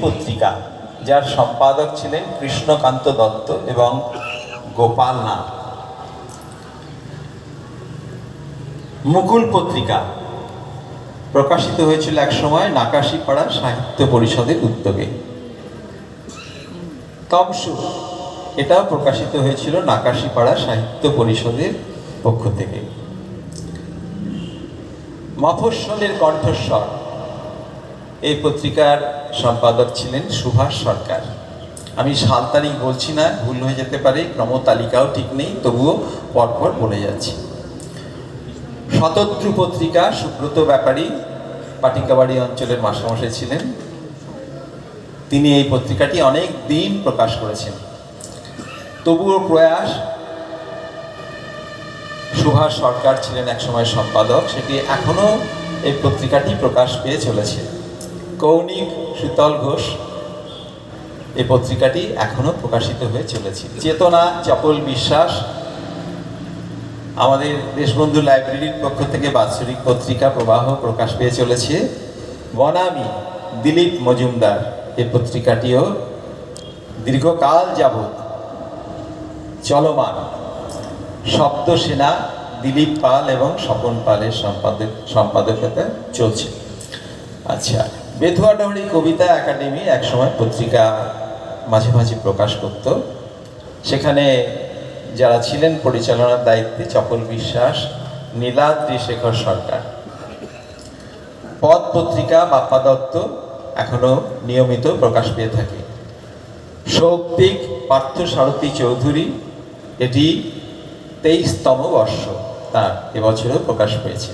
পত্রিকা, যার সম্পাদক ছিলেন কৃষ্ণকান্ত দত্ত এবং গোপাল নাথ। মুকুল পত্রিকা প্রকাশিত হয়েছিল একসময় নাকাশিপাড়া সাহিত্য পরিষদের উদ্যোগে। তমসু, এটাও প্রকাশিত হয়েছিল নাকাশিপাড়া সাহিত্য পরিষদের পক্ষ থেকে। মফস্বলের কণ্ঠস্বর, এই পত্রিকার সম্পাদক ছিলেন সুভাষ সরকার। আমি সাল তারিখ বলছি না, ভুল হয়ে যেতে পারে, ক্রমতালিকাও ঠিক নেই, তবুও পরপর বলে যাচ্ছি। শতদ্রু পত্রিকা, সুব্রত ব্যাপারী পাটিকাবাড়ি অঞ্চলের মাস্টারমশাই ছিলেন, তিনি এই পত্রিকাটি অনেক দিন প্রকাশ করেছেন। তবুও প্রয়াস, সুভাষ সরকার ছিলেন একসময় সম্পাদক, সেটি এখনো এই পত্রিকাটি প্রকাশ পেয়ে চলেছে। কৌণিক, শীতল ঘোষ, এই পত্রিকাটি এখনো প্রকাশিত হয়ে চলেছে। চেতনা, চপল বিশ্বাস, আমাদের দেশবন্ধু লাইব্রেরির পক্ষ থেকে বাৎসরিক পত্রিকা প্রবাহ প্রকাশ পেয়ে চলেছে। বনামী, দিলীপ মজুমদার, এই পত্রিকাটিও দীর্ঘকাল যাবৎ চলমান। সপ্তসেনা, দিলীপ পাল এবং স্বপন পালের সম্পাদকতা চলছে। আচ্ছা, বেথুয়াডহরি কবিতা একাডেমি একসময় পত্রিকা মাঝে মাঝে প্রকাশ করত। সেখানে যারা ছিলেন পরিচালনার দায়িত্বে চপল বিশ্বাস, নীলাদ্রি শেখর সরকার। পদ পত্রিকা বাপ্পা দত্ত এখনো নিয়মিত প্রকাশ পেয়ে থাকে। সৌপ্তিক পার্থ সারথী চৌধুরী, এটি 23তম বর্ষ তার, এবছরও প্রকাশ পেয়েছে।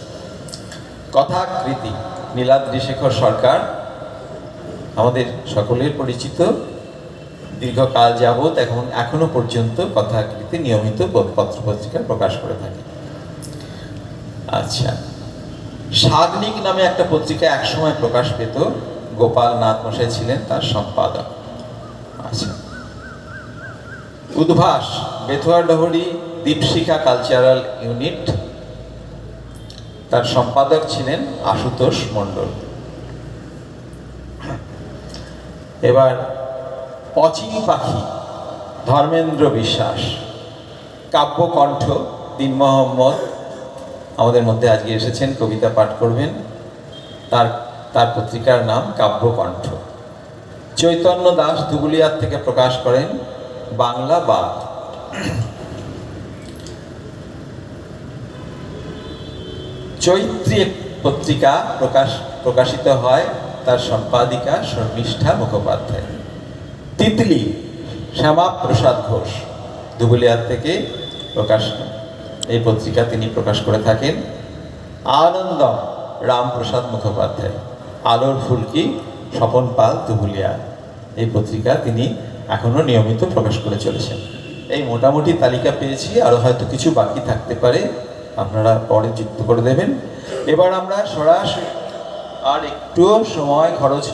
কথাকৃতি, নীলাদ্রি শেখর সরকার, আমাদের সকলের পরিচিত, দীর্ঘকাল যাবৎ এখনো পর্যন্ত কথাকৃতি নিয়মিত পত্র পত্রিকা প্রকাশ করে থাকে। আচ্ছা, সাগ্নিক নামে একটা পত্রিকা একসময় প্রকাশ পেত, গোপাল নাথ মশাই ছিলেন তার সম্পাদক। আচ্ছা, উদ্ভাস, বেথুয়াডহরি দীপশিখা কালচারাল ইউনিট, তার সম্পাদক ছিলেন আশুতোষ মণ্ডল। এবার অচিন পাখি, ধর্মেন্দ্র বিশ্বাস। কাব্যকণ্ঠ, দীন মোহাম্মদ আমাদের মধ্যে আজকে এসেছেন, কবিতা পাঠ করবেন, তার পত্রিকার নাম কাব্যকণ্ঠ। চৈতন্য দাস ধুবুলিয়ার থেকে প্রকাশ করেন বাংলা বাদ। চৈত্রী পত্রিকা প্রকাশিত হয়, তার সম্পাদিকা শর্মিষ্ঠা মুখোপাধ্যায়। তিতলি, শ্যামা প্রসাদ ঘোষ, ধুবুলিয়ার থেকে প্রকাশ, এই পত্রিকা তিনি প্রকাশ করে থাকেন। আনন্দম, রামপ্রসাদ মুখোপাধ্যায়। আলোর ফুলকি, স্বপন পাল, ধুবুলিয়া, এই পত্রিকা তিনি এখনো নিয়মিত প্রকাশ করে চলেছেন। এই মোটামুটি তালিকা পেয়েছি, আরও হয়তো কিছু বাকি থাকতে পারে, আপনারা পরে যুক্ত করে দেবেন। এবার আমরা সরাসরি, আর একটুও সময় খরচ